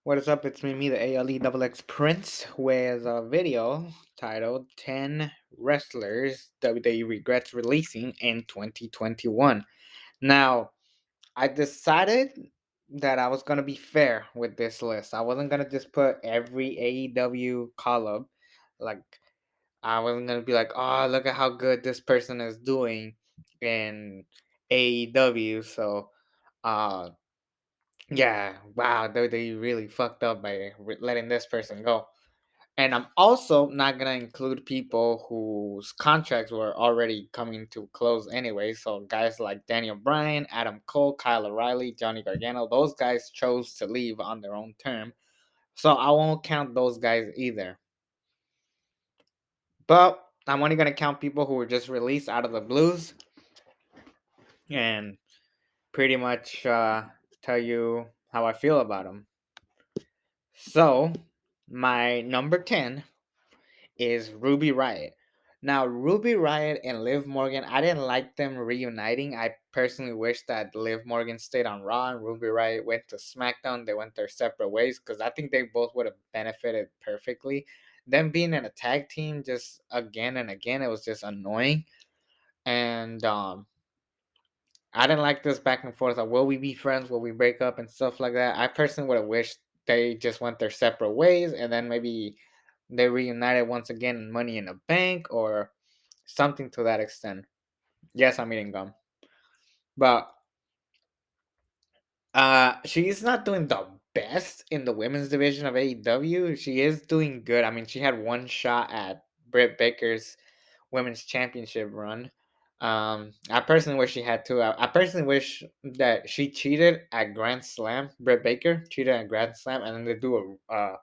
What is up? It's me, the ALE Prince, with a video titled 10 Wrestlers WWE Regrets Releasing in 2021. Now, I decided that I was going to be fair with this list. I wasn't going to just put every AEW call up. Like, I wasn't going to be like, oh, look at how good this person is doing in AEW. So, uh, yeah, wow, they really fucked up by letting this person go. And I'm also not gonna include people whose contracts were already coming to close anyway. So guys like Daniel Bryan, Adam Cole, Kyle O'Reilly, Johnny Gargano, those guys chose to leave on their own term. So I won't count those guys either. But I'm only gonna count people who were just released out of the blues and pretty much tell you how I feel about them. So my number 10 is Ruby Riot. Now, Ruby Riot and Liv Morgan, I didn't like them reuniting. I personally wish that Liv Morgan stayed on Raw and Ruby Riot went to SmackDown. They went their separate ways because I think they both would have benefited perfectly. Them being in a tag team just again and again, it was just annoying. And I didn't like this back and forth of will we be friends, will we break up, and stuff like that. I personally would have wished they just went their separate ways and then maybe they reunited once again in Money in the Bank or something to that extent. Yes, I'm eating gum. But she's not doing the best in the women's division of AEW. She is doing good. I mean, she had one shot at Britt Baker's women's championship run. I personally wish she had two. I personally wish that she cheated at Grand Slam. Britt Baker cheated at Grand Slam, and then they do a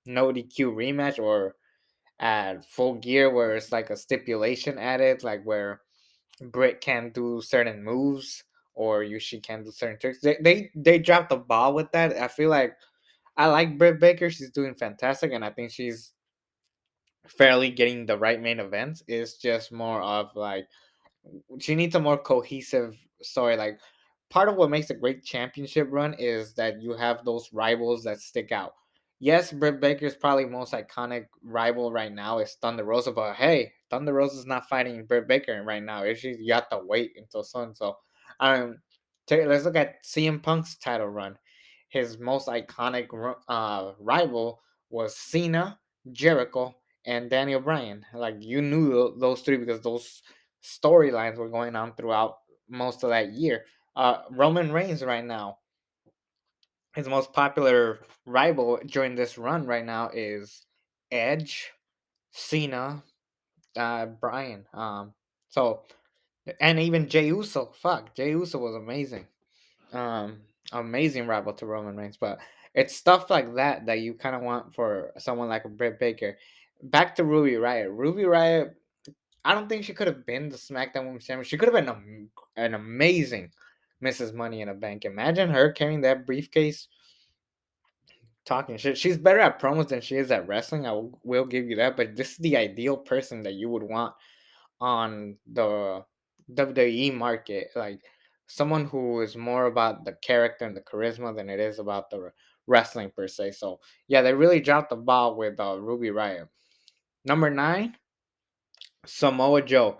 no DQ rematch or at Full Gear where it's like a stipulation added, like where Britt can do certain moves or she can do certain tricks. They dropped the ball with that. I feel like I like Britt Baker. She's doing fantastic, and I think she's fairly getting the right main events. It's just more of like she needs a more cohesive story. Like part of what makes a great championship run is that you have those rivals that stick out. Yes, Britt Baker's probably most iconic rival right now is Thunder Rosa, but hey, Thunder Rosa's not fighting Britt Baker right now. It's just you have to wait until soon. So, um, let's look at CM Punk's title run. His most iconic rival was Cena, Jericho, and Daniel Bryan. Like you knew those three because those storylines were going on throughout most of that year. Roman Reigns right now, his most popular rival during this run right now is Edge, Cena, Bryan. So and even Jey Uso. Fuck, Jey Uso was amazing. Amazing rival to Roman Reigns, but it's stuff like that that you kind of want for someone like a Britt Baker. Back to Ruby Riot. Ruby Riot, I don't think she could have been the SmackDown Women's Champion. She could have been an amazing Mrs. Money in a Bank. Imagine her carrying that briefcase, talking shit. She's better at promos than she is at wrestling. I will give you that. But this is the ideal person that you would want on the WWE market, like someone who is more about the character and the charisma than it is about the wrestling per se. So yeah, they really dropped the ball with Ruby Riot. Number 9, Samoa Joe.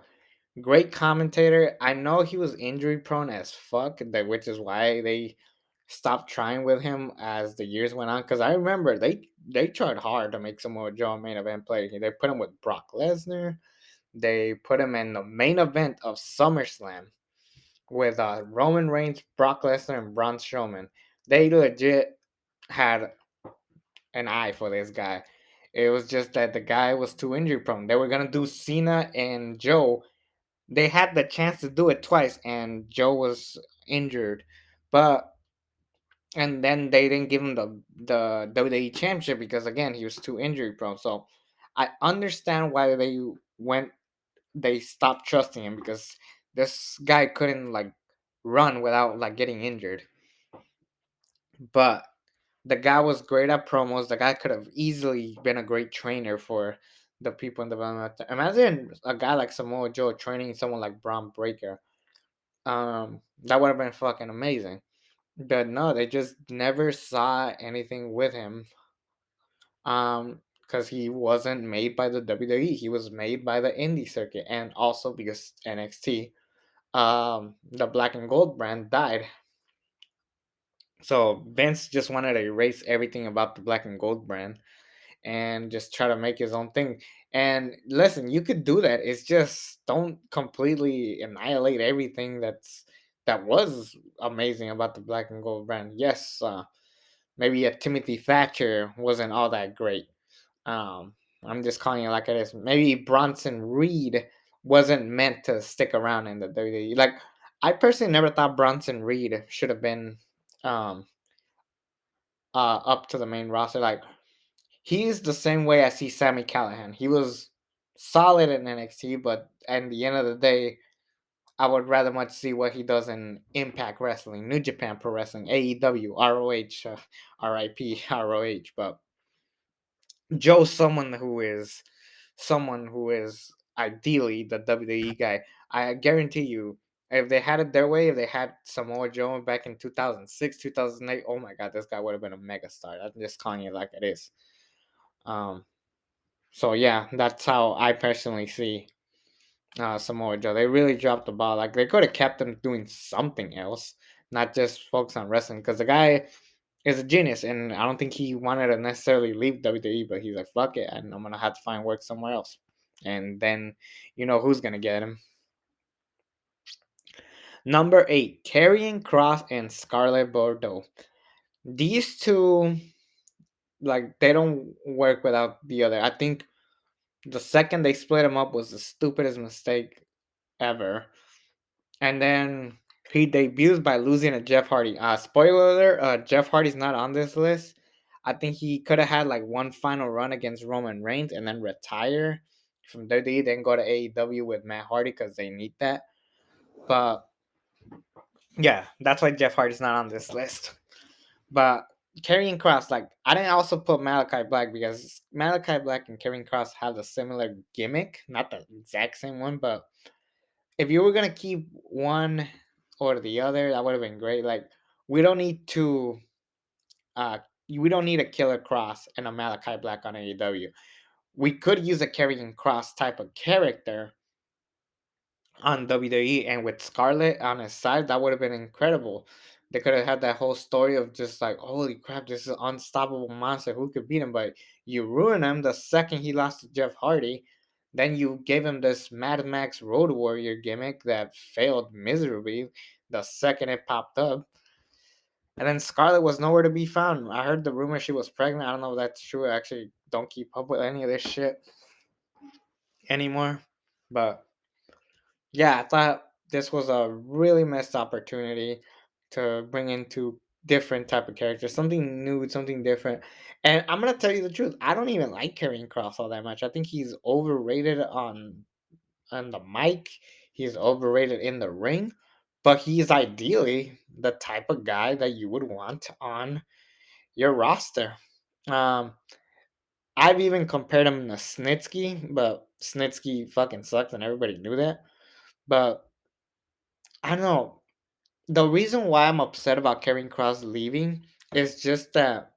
Great commentator. I know he was injury prone as fuck, which is why they stopped trying with him as the years went on. Because I remember they tried hard to make Samoa Joe a main event player. They put him with Brock Lesnar. They put him in the main event of SummerSlam with Roman Reigns, Brock Lesnar, and Braun Strowman. They legit had an eye for this guy. It was just that the guy was too injury prone. They were gonna do Cena and Joe. They had the chance to do it twice, and Joe was injured, but and then they didn't give him the WWE Championship because again he was too injury prone. So I understand why they stopped trusting him because this guy couldn't like run without like getting injured. But the guy was great at promos. The guy could have easily been a great trainer for the people in development. Imagine a guy like Samoa Joe training someone like Braun Breaker. That would have been fucking amazing. But no, they just never saw anything with him. Because he wasn't made by the WWE. He was made by the indie circuit, and also because NXT, the Black and Gold brand died. So Vince just wanted to erase everything about the Black and Gold brand and just try to make his own thing. And listen, you could do that. It's just don't completely annihilate everything that was amazing about the Black and Gold brand. Yes, maybe a Timothy Thatcher wasn't all that great. Um, I'm just calling it like it is. Maybe Bronson Reed wasn't meant to stick around in the WWE. Like I personally never thought Bronson Reed should have been um up to the main roster. Like he's the same way I see Sammy Callahan. He was solid in NXT, but at the end of the day, I would rather much see what he does in Impact Wrestling, New Japan Pro Wrestling, AEW, ROH, RIP, ROH. But Joe's someone who is ideally the WWE guy. I guarantee you, if they had it their way, if they had Samoa Joe back in 2006, 2008, oh my God, this guy would have been a megastar. I'm just calling it like it is. Um, so yeah, that's how I personally see Samoa Joe. They really dropped the ball. Like they could have kept him doing something else, not just focus on wrestling. Because the guy is a genius, and I don't think he wanted to necessarily leave WWE, but he's like, "Fuck it, and I'm gonna have to find work somewhere else." And then you know who's gonna get him. Number 8, Karrion Cross and Scarlett Bordeaux. These two, like, they don't work without the other. I think the second they split them up was the stupidest mistake ever. And then he debuts by losing to Jeff Hardy. Spoiler alert: Jeff Hardy's not on this list. I think he could have had like one final run against Roman Reigns and then retire from WWE, then go to AEW with Matt Hardy because they need that. But yeah, that's why Jeff Hardy's not on this list. But Karrion Cross, like I didn't also put Malachi Black because Malachi Black and Karrion Cross have a similar gimmick, not the exact same one, but if you were gonna keep one or the other, that would have been great. Like we don't need to uh we don't need a Killer Cross and a Malachi Black on AEW. We could use a Karrion Cross type of character on WWE, and with Scarlett on his side, that would have been incredible. They could have had that whole story of just like, holy crap, this is an unstoppable monster. Who could beat him? But you ruin him the second he lost to Jeff Hardy. Then you gave him this Mad Max Road Warrior gimmick that failed miserably the second it popped up. And then Scarlett was nowhere to be found. I heard the rumor she was pregnant. I don't know if that's true. I actually don't keep up with any of this shit anymore. But yeah, I thought this was a really missed opportunity to bring into different type of characters, something new, something different. And I'm gonna tell you the truth, I don't even like Karrion Cross all that much. I think he's overrated on the mic. He's overrated in the ring, but he's ideally the type of guy that you would want on your roster. Um, I've even compared him to Snitsky, but Snitsky fucking sucks, and everybody knew that. But I don't know. The reason why I'm upset about Karen Cross leaving is just that,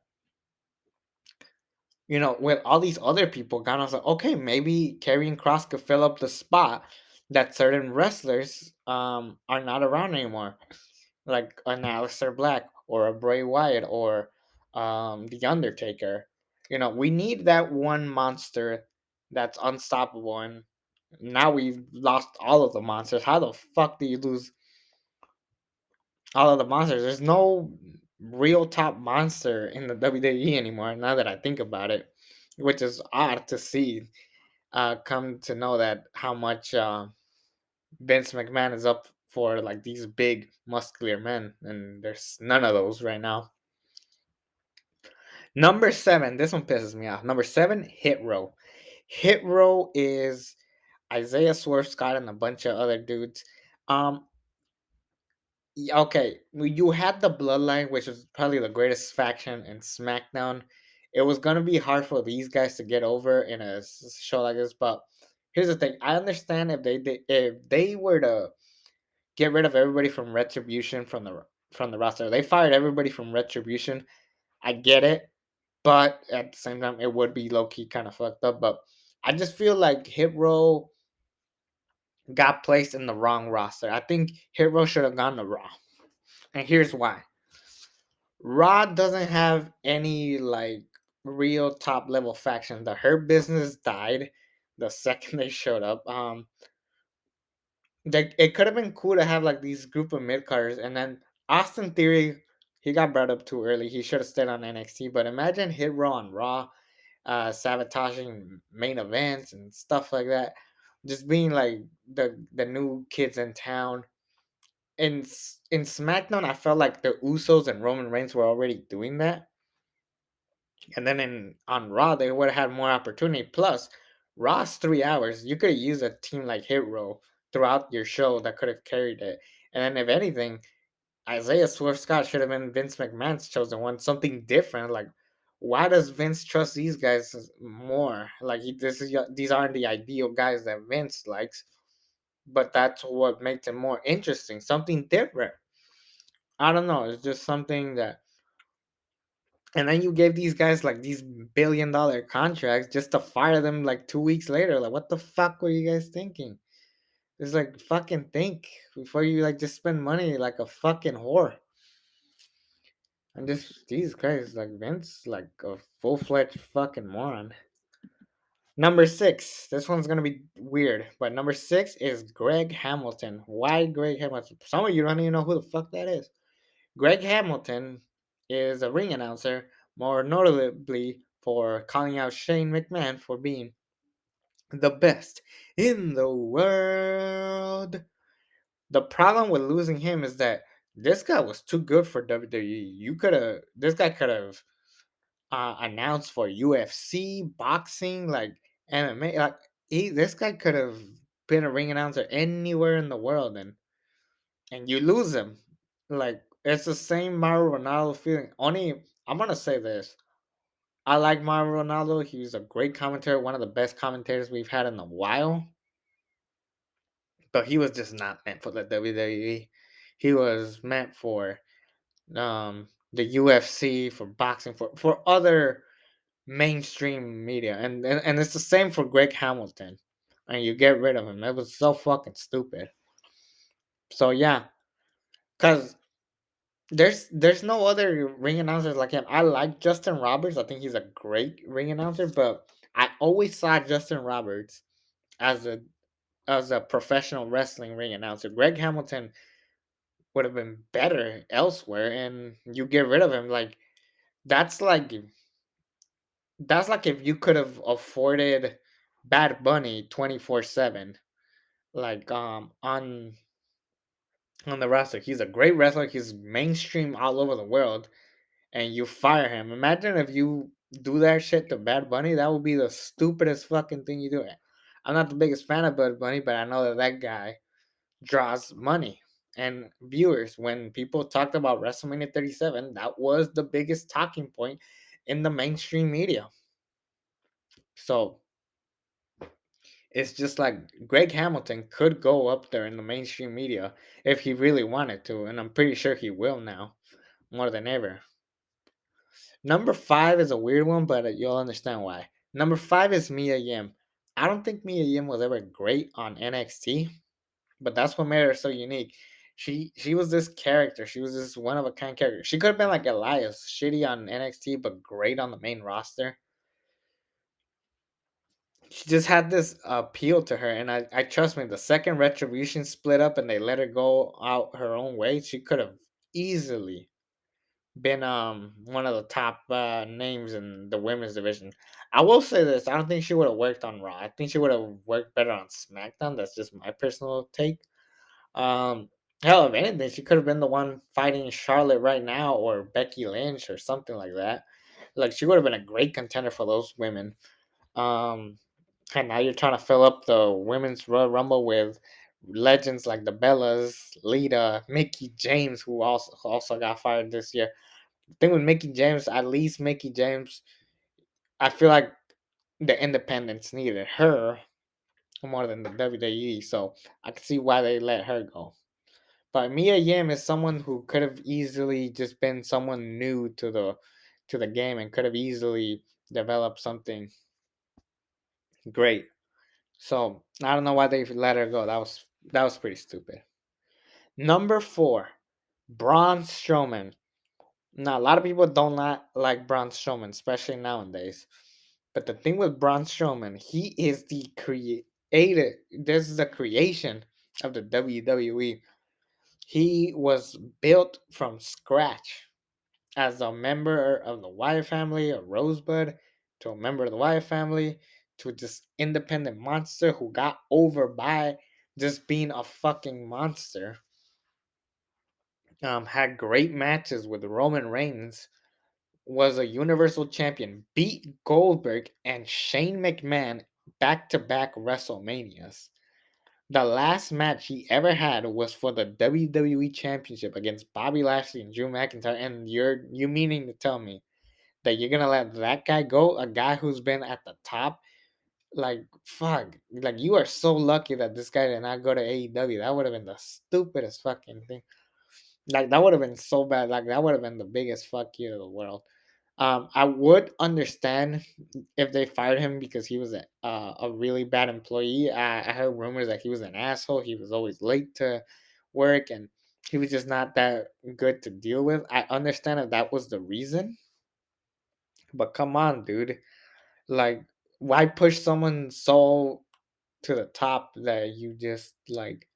with all these other people gone, I was like, okay, maybe Karrion Cross could fill up the spot that certain wrestlers are not around anymore, like an Aleister Black or a Bray Wyatt or the Undertaker. We need that one monster that's unstoppable, and now we've lost all of the monsters. How the fuck do you lose all of the monsters? There's no real top monster in the WWE anymore. Now that I think about it, which is odd to see. Come to know that how much Vince McMahon is up for like these big muscular men, and there's none of those right now. Number 7, this one pisses me off. Number 7, Hit Row. Hit Row is Isaiah Swerve Scott and a bunch of other dudes. Um, okay, you had the Bloodline, which was probably the greatest faction in SmackDown. It was gonna be hard for these guys to get over in a show like this, but here's the thing: I understand if they were to get rid of everybody from Retribution from the from the roster. They fired everybody from Retribution. I get it, but at the same time, it would be low key kind of fucked up. But I just feel like Hit Row got placed in the wrong roster. I think Hit Row should have gone to Raw, and here's why. Raw doesn't have any like real top level faction. The Hurt Business died the second they showed up. It could have been cool to have like these group of mid carders, and then Austin Theory, he got brought up too early. He should have stayed on NXT. But imagine Hit Row on Raw, sabotaging main events and stuff like that. Just being like the new kids in town. In SmackDown, I felt like the Usos and Roman Reigns were already doing that, and then in on Raw they would have had more opportunity. Plus, Raw's 3 hours. You could use a team like Hit Row throughout your show that could have carried it. And then if anything, Isaiah Swerve Scott should have been Vince McMahon's chosen one. Something different. Like, why does Vince trust these guys more? Like, these aren't the ideal guys that Vince likes, but that's what makes it more interesting. Something different. I don't know. It's just something that. And then you gave these guys like these $1 billion contracts just to fire them like 2 weeks later. Like, what the fuck were you guys thinking? It's like fucking think before you like just spend money like a fucking whore. And just these guys like Vince like a full fledged fucking moron. Number six. This one's gonna be weird, but number six is Greg Hamilton. Why Greg Hamilton? Some of you don't even know who the fuck that is. Greg Hamilton is a ring announcer, more notably for calling out Shane McMahon for being the best in the world. The problem with losing him is that this guy was too good for WWE. This guy could have announced for UFC, boxing, like MMA. Like this guy could have been a ring announcer anywhere in the world, and you lose him. Like it's the same Mario Ronaldo feeling. Only I'm gonna say this. I like Mario Ronaldo. He was a great commentator, one of the best commentators we've had in a while. But he was just not meant for the WWE. He was meant for the UFC, for boxing, for other mainstream media, and it's the same for Greg Hamilton. And you get rid of him. It was so fucking stupid. So yeah, cause there's no other ring announcers like him. I like Justin Roberts. I think he's a great ring announcer, but I always saw Justin Roberts as a professional wrestling ring announcer. Greg Hamilton would have been better elsewhere, and you get rid of him. Like that's like that's like if you could have afforded Bad Bunny 24/7, like on the roster. He's a great wrestler. He's mainstream all over the world, and you fire him. Imagine if you do that shit to Bad Bunny. That would be the stupidest fucking thing you do. I'm not the biggest fan of Bad Bunny, but I know that guy draws money and viewers. When people talked about WrestleMania 37, that was the biggest talking point in the mainstream media. So it's just like Greg Hamilton could go up there in the mainstream media if he really wanted to, and I'm pretty sure he will now more than ever. Number five is a weird one, but you'll understand why. Number five is Mia Yim. I don't think Mia Yim was ever great on NXT, but that's what made her so unique. She was this character. She was this one of a kind character. She could have been like Elias, shitty on NXT, but great on the main roster. She just had this appeal to her, and I trust me. The second Retribution split up and they let her go out her own way, she could have easily been one of the top names in the women's division. I will say this: I don't think she would have worked on Raw. I think she would have worked better on SmackDown. That's just my personal take. Um, Hell, if anything, she could have been the one fighting Charlotte right now, or Becky Lynch, or something like that. Like she would have been a great contender for those women. Um, and now you're trying to fill up the women's Royal Rumble with legends like the Bellas, Lita, Mickey James, who also got fired this year. The thing with Mickey James, at least Mickey James, I feel like the independents needed her more than the WWE, so I can see why they let her go. But Mia Yim is someone who could have easily just been someone new to the game and could have easily developed something great. So I don't know why they let her go. That was pretty stupid. Number four, Braun Strowman. Now a lot of people don't like Braun Strowman, especially nowadays. But the thing with Braun Strowman, he is the creator. This is the creation of the WWE. He was built from scratch as a member of the Wyatt family, a Rosebud, to a member of the Wyatt family, to this independent monster who got over by just being a fucking monster. Had great matches with Roman Reigns, was a Universal Champion, beat Goldberg and Shane McMahon back to back WrestleManias. The last match he ever had was for the WWE Championship against Bobby Lashley and Drew McIntyre. And you meaning to tell me that you're gonna let that guy go, a guy who's been at the top? Like fuck, like you are so lucky that this guy did not go to AEW. That would have been the stupidest fucking thing. Like that would have been so bad. Like that would have been the biggest fuck you of the world. I would understand if they fired him because he was a really bad employee. I heard rumors that he was an asshole. He was always late to work, and he was just not that good to deal with. I understand if that was the reason, but come on, dude. Like, why push someone so to the top that you just like?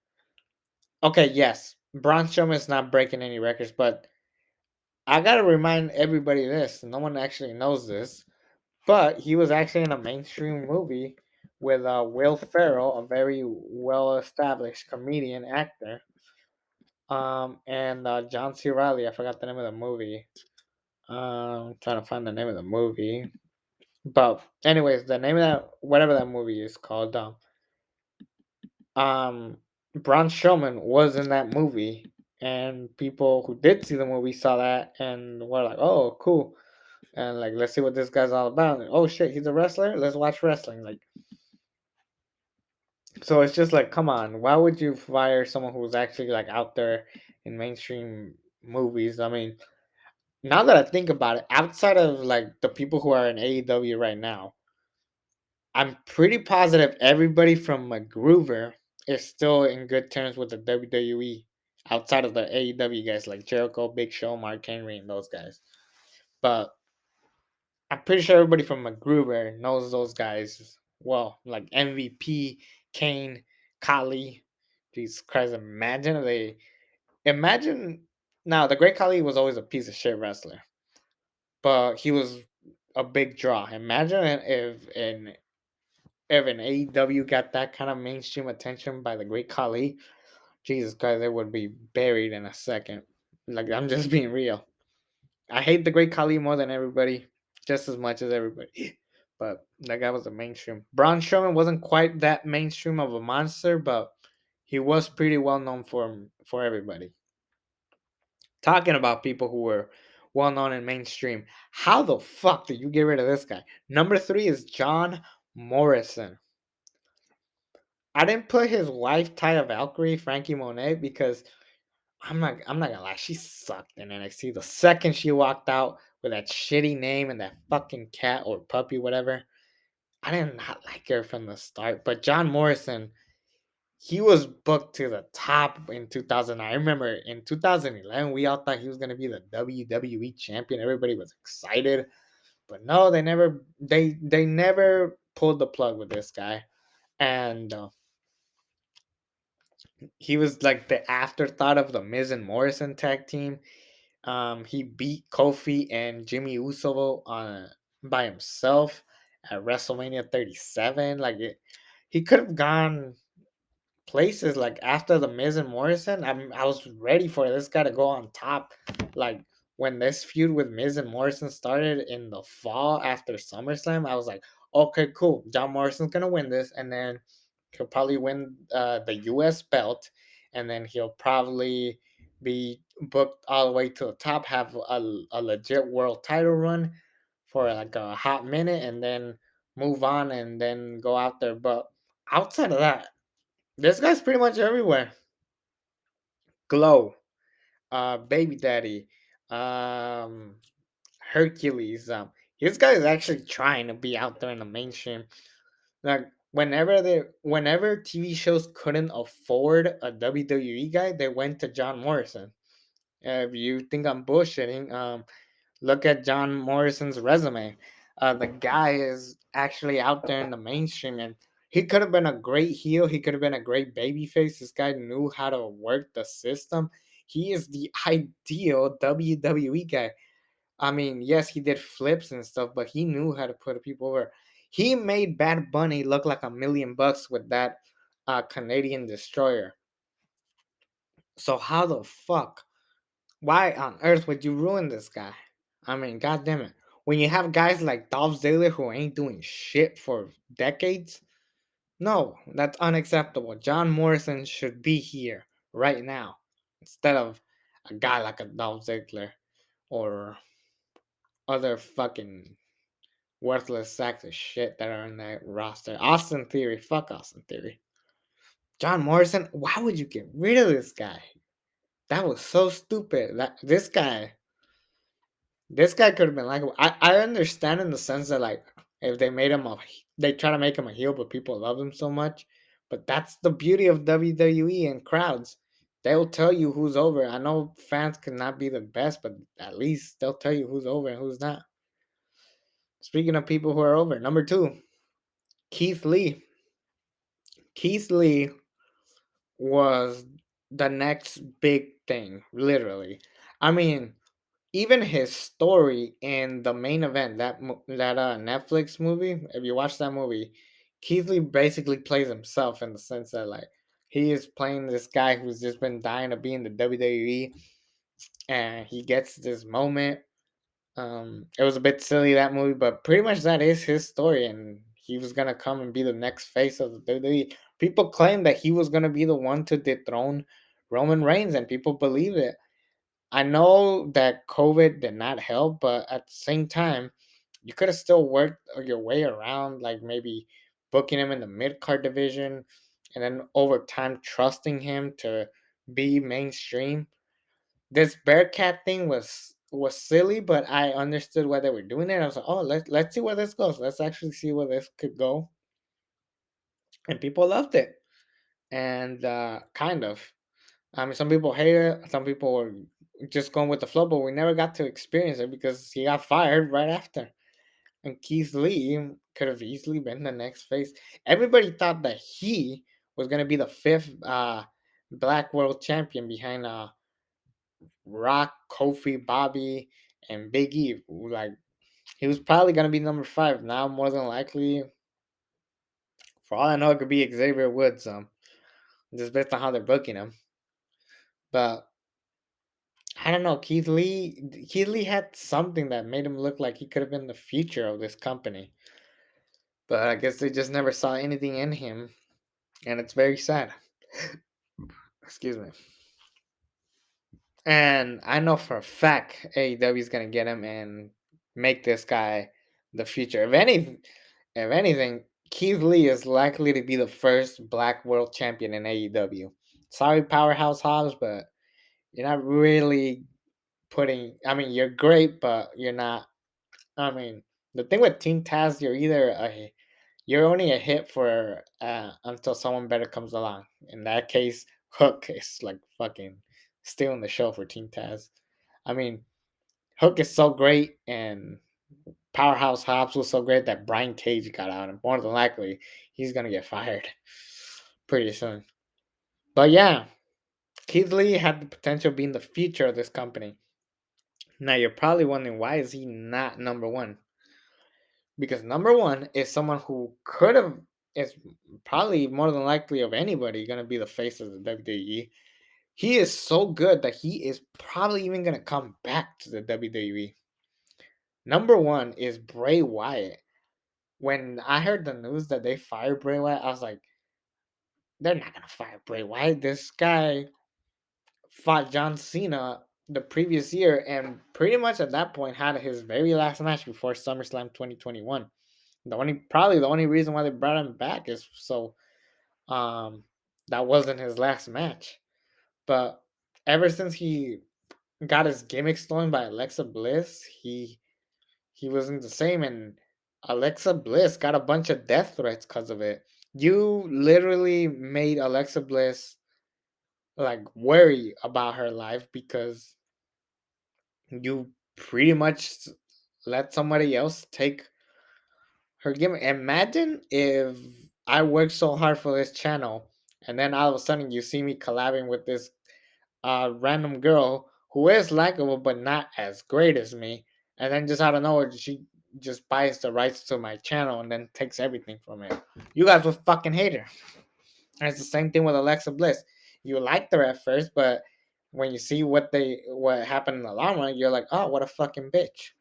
Okay, yes, Braun Strowman is not breaking any records, but I gotta remind everybody this. No one actually knows this, but he was actually in a mainstream movie with Will Ferrell, a very well-established comedian actor, and John C. Riley. I forgot the name of the movie. I'm trying to find the name of the movie. But anyways, the name of that whatever that movie is called, um, Braun Strowman was in that movie, and people who did see the movie saw that and were like, "Oh, cool." And like, let's see what this guy's all about. And, oh shit, he's a wrestler. Let's watch wrestling. Like, so it's just like, come on, why would you fire someone who's actually like out there in mainstream movies? I mean, now that I think about it, outside of like the people who are in AEW right now, I'm pretty positive everybody from McGruver is still in good terms with the WWE. Outside of the AEW guys like Jericho, Big Show, Mark Henry, and those guys, but I'm pretty sure everybody from McGruber knows those guys well, like MVP, Kane, Kali. Jesus Christ, imagine now the Great Khali was always a piece of shit wrestler, but he was a big draw. Imagine if an AEW got that kind of mainstream attention by the Great Khali. Jesus Christ, they would be buried in a second. Like I'm just being real. I hate the Great Khali more than everybody, just as much as everybody. But that guy was a mainstream. Braun Strowman wasn't quite that mainstream of a monster, but he was pretty well known for everybody. Talking about people who were well known in mainstream, how the fuck did you get rid of this guy? Number three is John Morrison. I didn't put his wife Taya Valkyrie, Frankie Monet, because I'm not gonna lie, she sucked in NXT. The second she walked out with that shitty name and that fucking cat or puppy, whatever, I did not like her from the start. But John Morrison, he was booked to the top in 2000. I remember in 2011, we all thought he was gonna be the WWE champion. Everybody was excited, but no, they never pulled the plug with this guy, and he was like the afterthought of the Miz and Morrison tag team. He beat Kofi and Jimmy Uso by himself at WrestleMania 37. He could have gone places like after the Miz and Morrison. I was ready for this guy to go on top. Like when this feud with Miz and Morrison started in the fall after SummerSlam, I was like, okay, cool. John Morrison's gonna win this, and then he'll probably win the U.S. belt, and then he'll probably be booked all the way to the top, have a legit world title run for like a hot minute, and then move on and then go out there. But outside of that, this guy's pretty much everywhere. Glow, Baby Daddy, um, Hercules. This guy is actually trying to be out there in the mainstream. Like whenever TV shows couldn't afford a WWE guy, they went to John Morrison. If you think I'm bullshitting, look at John Morrison's resume. The guy is actually out there in the mainstream, and he could have been a great heel. He could have been a great babyface. This guy knew how to work the system. He is the ideal WWE guy. I mean, yes, he did flips and stuff, but he knew how to put people over. He made Bad Bunny look like $1 million with that Canadian destroyer. So how the fuck? Why on earth would you ruin this guy? I mean, god damn it. When you have guys like Dolph Ziggler who ain't doing shit for decades, no, that's unacceptable. John Morrison should be here right now instead of a guy like a Dolph Ziggler or other fucking worthless sacks of shit that are in that roster. Austin Theory, fuck Austin Theory. John Morrison, why would you get rid of this guy? That was so stupid. That this guy could have been likable. I understand in the sense that like if they made him they try to make him a heel, but people love him so much. But that's the beauty of WWE and crowds. They'll tell you who's over. I know fans cannot be the best, but at least they'll tell you who's over and who's not. Speaking of people who are over, number two, Keith Lee. Keith Lee was the next big thing, literally. I mean, even his story in the main event, that Netflix movie, if you watch that movie, Keith Lee basically plays himself in the sense that like he is playing this guy who's just been dying to be in the WWE, and he gets this moment. It was a bit silly that movie, but pretty much that is his story, and he was gonna come and be the next face of the WWE. People claim that he was gonna be the one to dethrone Roman Reigns, and people believe it. I know that COVID did not help, but at the same time, you could have still worked your way around, like maybe booking him in the mid card division, and then over time trusting him to be mainstream. This Bearcat thing was silly, but I understood why they were doing it. I was like, oh, let's see where this goes. Let's actually see where this could go, and people loved it, and kind of. I mean, some people hate it. Some people were just going with the flow, but we never got to experience it because he got fired right after. And Keith Lee could have easily been the next face. Everybody thought that he was going to be the fifth Black World Champion behind Rock, Kofi, Bobby, and Big E. Like he was probably going to be number five. Now, more than likely, for all I know, it could be Xavier Woods. Just based on how they're booking him, but I don't know. Keith Lee had something that made him look like he could have been the future of this company. But I guess they just never saw anything in him, and it's very sad. Excuse me. And I know for a fact AEW is gonna get him and make this guy the future. If anything, Keith Lee is likely to be the first Black World Champion in AEW. Sorry, Powerhouse Hobbs, but you're not really putting. I mean, you're great, but you're not. I mean, the thing with Team Taz, you're only a hit for until someone better comes along. In that case, Hook is like fucking stealing the show for Team Taz. I mean, Hook is so great, and Powerhouse Hobbs was so great that Brian Cage got out, and more than likely, he's gonna get fired pretty soon. But yeah, Keith Lee had the potential of being the future of this company. Now you're probably wondering why is he not number one? Because number one is someone who could have is probably more than likely of anybody gonna be the face of the WWE. He is so good that he is probably even gonna come back to the WWE. Number one is Bray Wyatt. When I heard the news that they fired Bray Wyatt, I was like, they're not gonna fire Bray Wyatt. This guy fought John Cena the previous year and pretty much at that point had his very last match before SummerSlam 2021. The only reason why they brought him back is so um that wasn't his last match. But ever since he got his gimmick stolen by Alexa Bliss, he wasn't the same, and Alexa Bliss got a bunch of death threats because of it. You literally made Alexa Bliss like worry about her life because you pretty much let somebody else take her gimmick. Imagine if I worked so hard for this channel, and then all of a sudden you see me collabing with this random girl who is likable but not as great as me, and then just out of nowhere she just buys the rights to my channel and then takes everything from it. You guys would fucking hate her. And it's the same thing with Alexa Bliss. You liked her at first, but when you see what happened in the long run, you're like, oh, what a fucking bitch.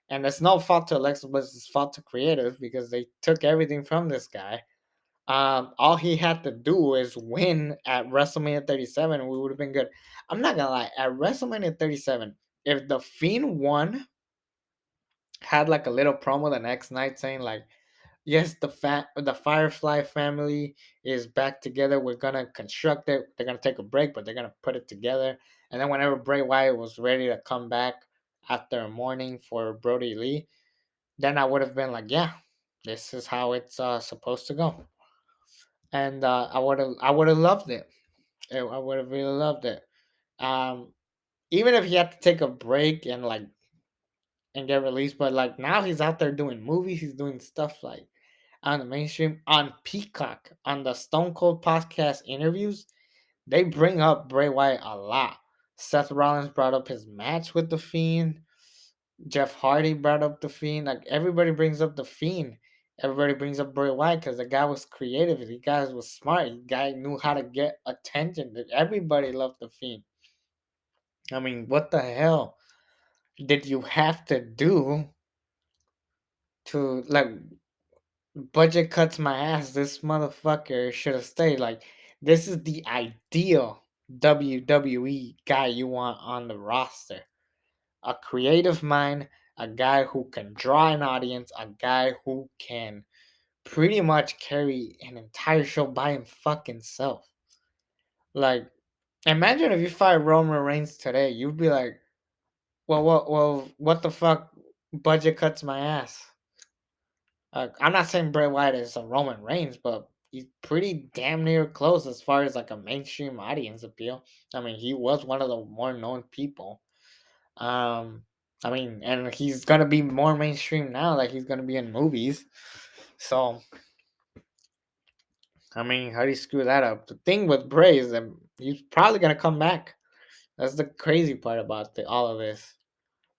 And it's no fault to Alexa Bliss, it's fault to creative because they took everything from this guy. All he had to do is win at WrestleMania 37, and we would have been good. I'm not gonna lie, at WrestleMania 37, if the Fiend won, had like a little promo the next night saying like, "Yes, the Firefly family is back together. We're gonna construct it. They're gonna take a break, but they're gonna put it together." And then whenever Bray Wyatt was ready to come back after a morning for Brody Lee, then I would have been like, "Yeah, this is how it's supposed to go." And I would have loved it. I would have really loved it. Um, Even if he had to take a break and like and get released, but like now he's out there doing movies. He's doing stuff like on the mainstream on Peacock on the Stone Cold podcast interviews. They bring up Bray Wyatt a lot. Seth Rollins brought up his match with the Fiend. Jeff Hardy brought up the Fiend. Like everybody brings up the Fiend. Everybody brings up Bray Wyatt because the guy was creative. The guy was smart. The guy knew how to get attention. Everybody loved the Fiend. I mean, what the hell did you have to do to like budget cuts my ass? This motherfucker should have stayed. Like, this is the ideal WWE guy you want on the roster. A creative mind, a guy who can draw an audience, a guy who can pretty much carry an entire show by him fucking self. Like, imagine if you fired Roman Reigns today, you'd be like, what the fuck? Budget cuts my ass. I'm not saying Bray Wyatt is a Roman Reigns, but he's pretty damn near close as far as like a mainstream audience appeal. I mean, he was one of the more known people. Um, I mean, and he's gonna be more mainstream now. Like he's gonna be in movies. So I mean, how do you screw that up? The thing with Bray is that he's probably gonna come back. That's the crazy part about all of this.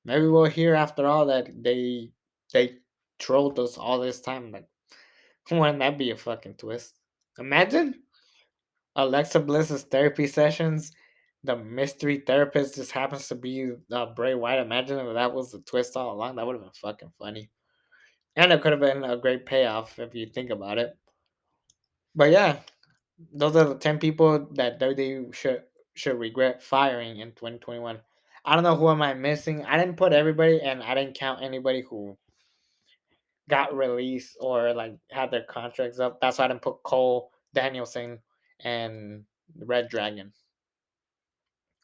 Maybe we'll hear after all that they trolled us all this time. Like, wouldn't that be a fucking twist? Imagine Alexa Bliss's therapy sessions. The mystery therapist just happens to be Bray Wyatt. Imagine if that was the twist all along. That would have been fucking funny. And it could have been a great payoff if you think about it. But yeah, those are the 10 people that WWE should regret firing in 2021. I don't know who am I missing. I didn't put everybody, and I didn't count anybody who got released or like had their contracts up. That's why I didn't put Cole, Danielson, and Red Dragon.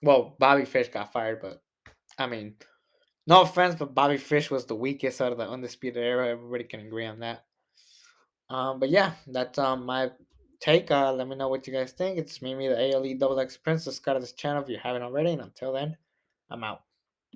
Well, Bobby Fish got fired, but I mean, no offense, but Bobby Fish was the weakest out of the Undisputed Era. Everybody can agree on that. But yeah, that's my take. Let me know what you guys think. It's Mimi, the ALE Double X Princess. Subscribe to this channel if you haven't already. And until then, I'm out.